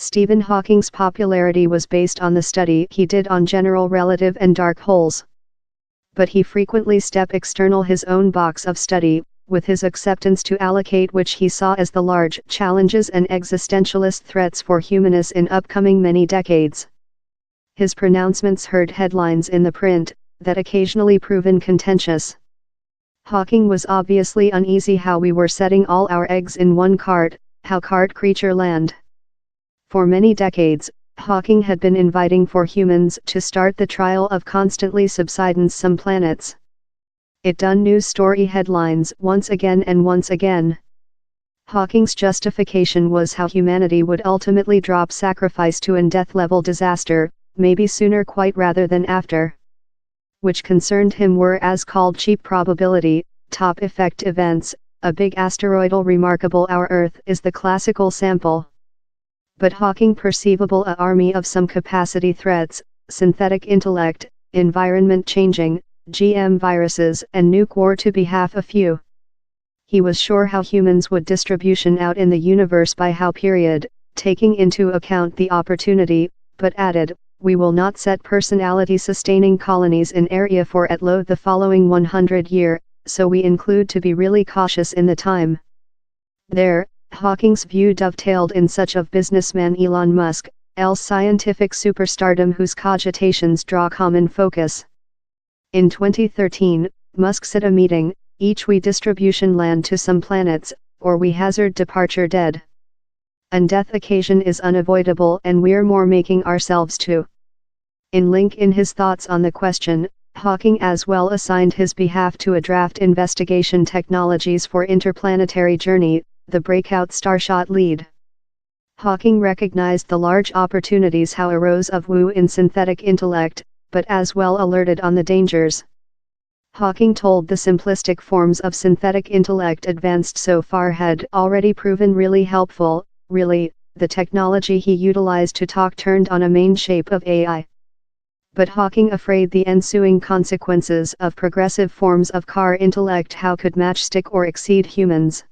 Stephen Hawking's popularity was based on the study he did on general relative and dark holes. But he frequently stepped external his own box of study, with his acceptance to allocate which he saw as the large challenges and existentialist threats for humanists in upcoming many decades. His pronouncements heard headlines in the print, that occasionally proven contentious. Hawking was obviously uneasy how we were setting all our eggs in one cart, how cart creature land. For many decades, Hawking had been inviting for humans to start the trial of constantly subsidence some planets. It done news story headlines once again and once again. Hawking's justification was how humanity would ultimately drop sacrifice to an death-level disaster, maybe sooner quite rather than after. Which concerned him were as called cheap probability, top effect events, a big asteroidal remarkable our Earth is the classical sample. But Hawking perceivable a army of some capacity threats, synthetic intellect, environment changing, GM viruses and nuke war to be half a few. He was sure how humans would distribution out in the universe by how period, taking into account the opportunity, but added, we will not set personality-sustaining colonies in area for at low the following 100 year, so we include to be really cautious in the time. There, Hawking's view dovetailed in such of businessman Elon Musk, else scientific superstardom whose cogitations draw common focus. In 2013, Musk said a meeting, each we distribution land to some planets, or we hazard departure dead. And death occasion is unavoidable and we're more making ourselves to. In link in his thoughts on the question, Hawking as well assigned his behalf to a draft investigation technologies for interplanetary journey, the breakout starshot lead. Hawking recognized the large opportunities how arose of woo in synthetic intellect, but as well alerted on the dangers. Hawking told the simplistic forms of synthetic intellect advanced so far had already proven really helpful. Really, the technology he utilized to talk turned on a main shape of AI. But Hawking afraid the ensuing consequences of progressive forms of car intellect how could matchstick or exceed humans.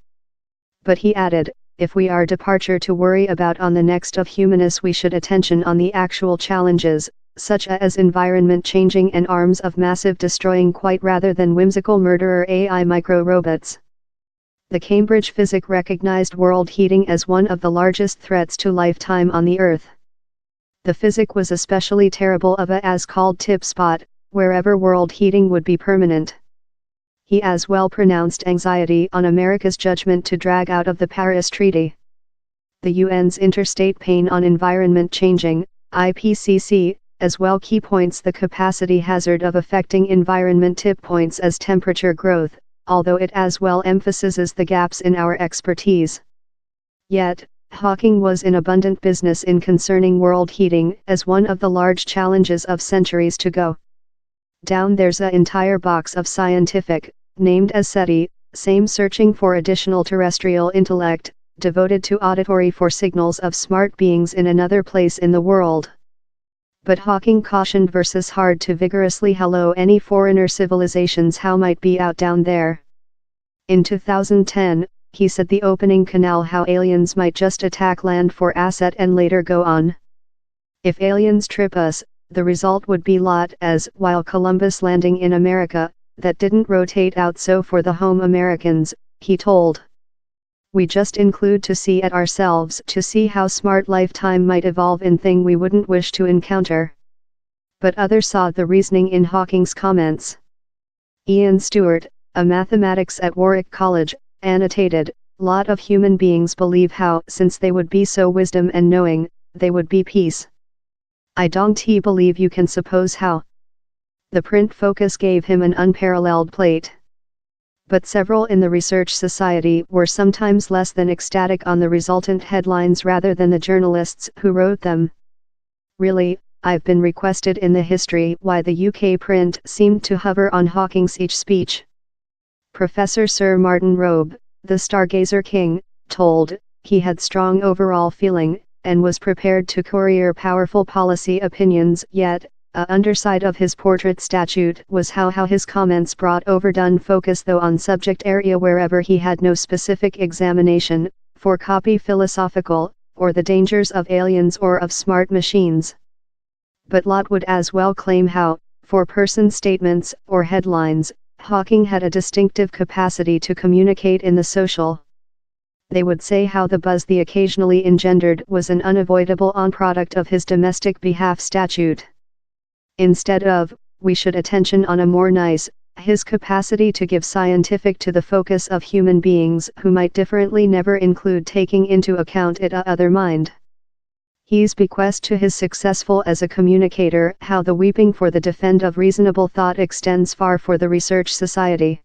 But he added, if we are departure to worry about on the next of humanists we should attention on the actual challenges, such as environment changing and arms of massive destroying quite rather than whimsical murderer AI micro-robots. The Cambridge physic recognized world heating as one of the largest threats to lifetime on the Earth. The physic was especially terrible of a as called tip spot, wherever world heating would be permanent. He as well pronounced anxiety on America's judgment to drag out of the Paris Treaty. The UN's Interstate Pain on Environment Changing, IPCC, as well key points the capacity hazard of affecting environment tip points as temperature growth, although it as well emphasizes the gaps in our expertise. Yet, Hawking was in abundant business in concerning world heating as one of the large challenges of centuries to go. Down there's an entire box of scientific, named as SETI, same searching for additional terrestrial intellect, devoted to auditory for signals of smart beings in another place in the world. But Hawking cautioned versus hard to vigorously hello any foreigner civilizations how might be out down there. In 2010, he said the opening canal how aliens might just attack land for asset and later go on. If aliens trip us, the result would be lot as while Columbus landing in America, that didn't rotate out so for the home Americans, he told. We just include to see at ourselves to see how smart lifetime might evolve in thing we wouldn't wish to encounter. But others saw the reasoning in Hawking's comments. Ian Stewart, a mathematics at Warwick College, annotated, lot of human beings believe how since they would be so wisdom and knowing, they would be peace. I don't believe you can suppose how. The print focus gave him an unparalleled plate. But several in the research society were sometimes less than ecstatic on the resultant headlines rather than the journalists who wrote them. Really, I've been requested in the history why the UK print seemed to hover on Hawking's each speech. Professor Sir Martin Robe, the Stargazer King, told, he had strong overall feeling, and was prepared to courier powerful policy opinions, yet, a underside of his portrait statute was how his comments brought overdone focus though on subject area wherever he had no specific examination, for copy philosophical, or the dangers of aliens or of smart machines. But Lott would as well claim how, for person statements or headlines, Hawking had a distinctive capacity to communicate in the social. They would say how the buzz they occasionally engendered was an unavoidable on-product of his domestic behalf statute. Instead of, we should attention on a more nice, his capacity to give scientific to the focus of human beings who might differently never include taking into account it a other mind. He's bequest to his successful as a communicator how the weeping for the defend of reasonable thought extends far for the research society.